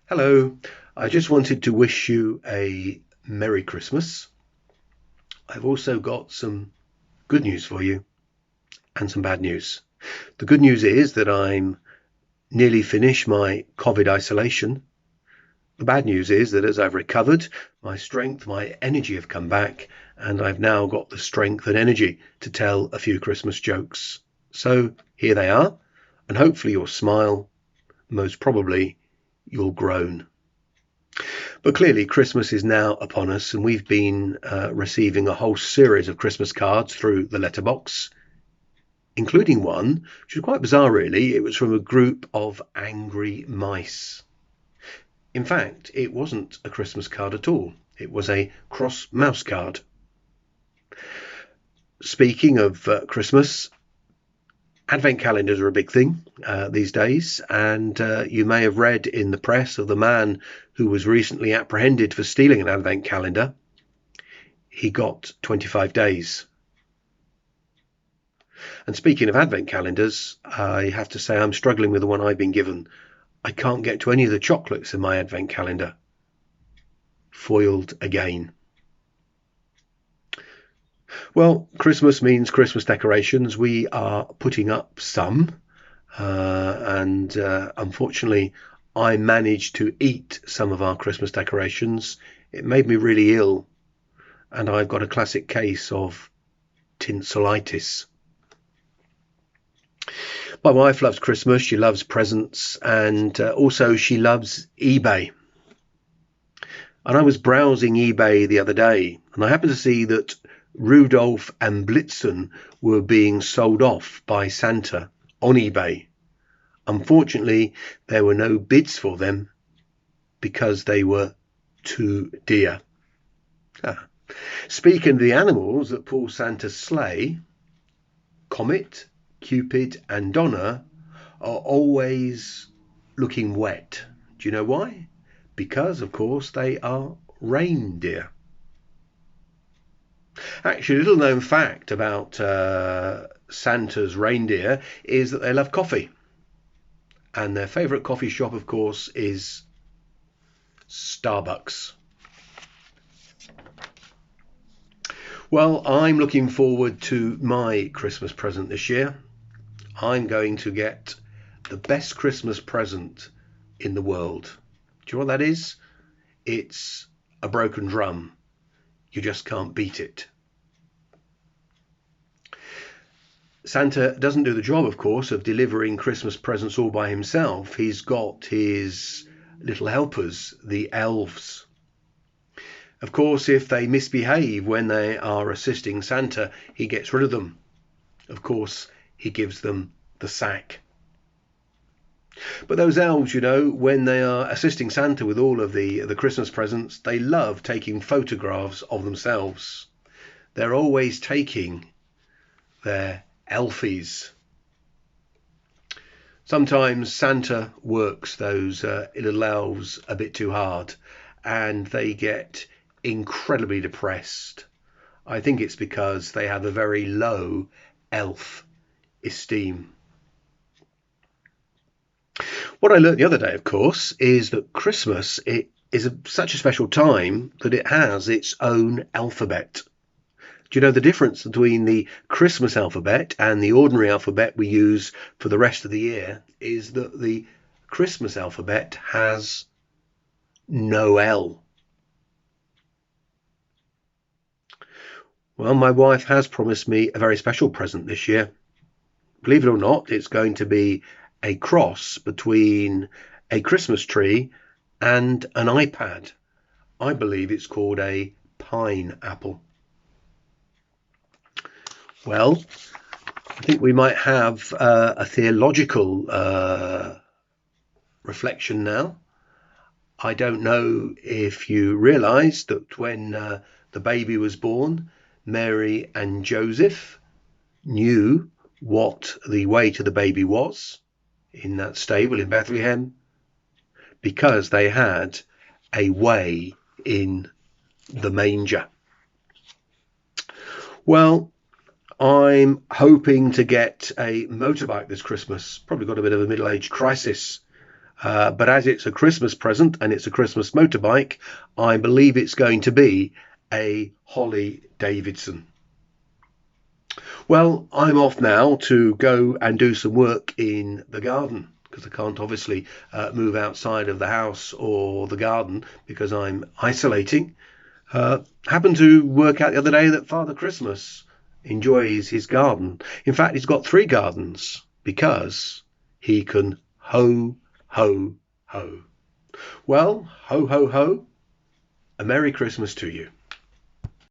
Hello, I just wanted to wish you a Merry Christmas. I've also got some good news for you and some bad news. The good news is that I'm nearly finished my COVID isolation. The bad news is that as I've recovered, my strength, my energy have come back, and I've now got the strength and energy to tell a few Christmas jokes. So here they are, and hopefully you'll smile. Most probably you'll groan. But clearly, Christmas is now upon us, and we've been receiving a whole series of Christmas cards through the letterbox, including one which was quite bizarre, really. It was from a group of angry mice. In fact, it wasn't a Christmas card at all. It was a cross mouse card. Speaking of Christmas, Advent calendars are a big thing these days, and you may have read in the press of the man who was recently apprehended for stealing an Advent calendar. He got 25 days. And speaking of Advent calendars, I have to say I'm struggling with the one I've been given. I can't get to any of the chocolates in my Advent calendar. Foiled again. Well, Christmas means Christmas decorations. We are putting up some, and unfortunately, I managed to eat some of our Christmas decorations. It made me really ill, and I've got a classic case of tinselitis. My wife loves Christmas. She loves presents, and also she loves eBay. And I was browsing eBay the other day, and I happened to see that Rudolph and Blitzen were being sold off by Santa on eBay. Unfortunately, there were no bids for them because they were too dear. Speaking of the animals that pull Santa's sleigh, Comet, Cupid and Donna are always looking wet. Do you know why? Because, of course, they are reindeer. Actually, a little known fact about Santa's reindeer is that they love coffee. And their favourite coffee shop, of course, is Starbucks. Well, I'm looking forward to my Christmas present this year. I'm going to get the best Christmas present in the world. Do you know what that is? It's a broken drum. You just can't beat it. Santa doesn't do the job, of course, of delivering Christmas presents all by himself. He's got his little helpers, the elves. Of course, if they misbehave when they are assisting Santa, he gets rid of them. Of course, he gives them the sack. But those elves, you know, when they are assisting Santa with all of the Christmas presents, they love taking photographs of themselves. They're always taking their elfies. Sometimes Santa works those little elves a bit too hard, and they get incredibly depressed. I think it's because they have a very low elf esteem. What I learned the other day, of course, is that Christmas is such a special time that it has its own alphabet. Do you know the difference between the Christmas alphabet and the ordinary alphabet we use for the rest of the year is that the Christmas alphabet has no L. Well, my wife has promised me a very special present this year. Believe it or not, it's going to be a cross between a Christmas tree and an iPad. I believe it's called a pineapple. Well, I think we might have a theological reflection now. I don't know if you realised that when the baby was born, Mary and Joseph knew what the way to the baby was in that stable in Bethlehem because they had a way in the manger. Well, I'm hoping to get a motorbike this Christmas. Probably got a bit of a middle-age crisis But as it's a Christmas present and it's a Christmas motorbike, I believe it's going to be a Holly Davidson. Well, I'm off now to go and do some work in the garden because I can't obviously move outside of the house or the garden because I'm isolating. Happened to work out the other day that Father Christmas enjoys his garden. In fact, he's got 3 gardens because he can ho, ho, ho. Well, ho, ho, ho. A Merry Christmas to you.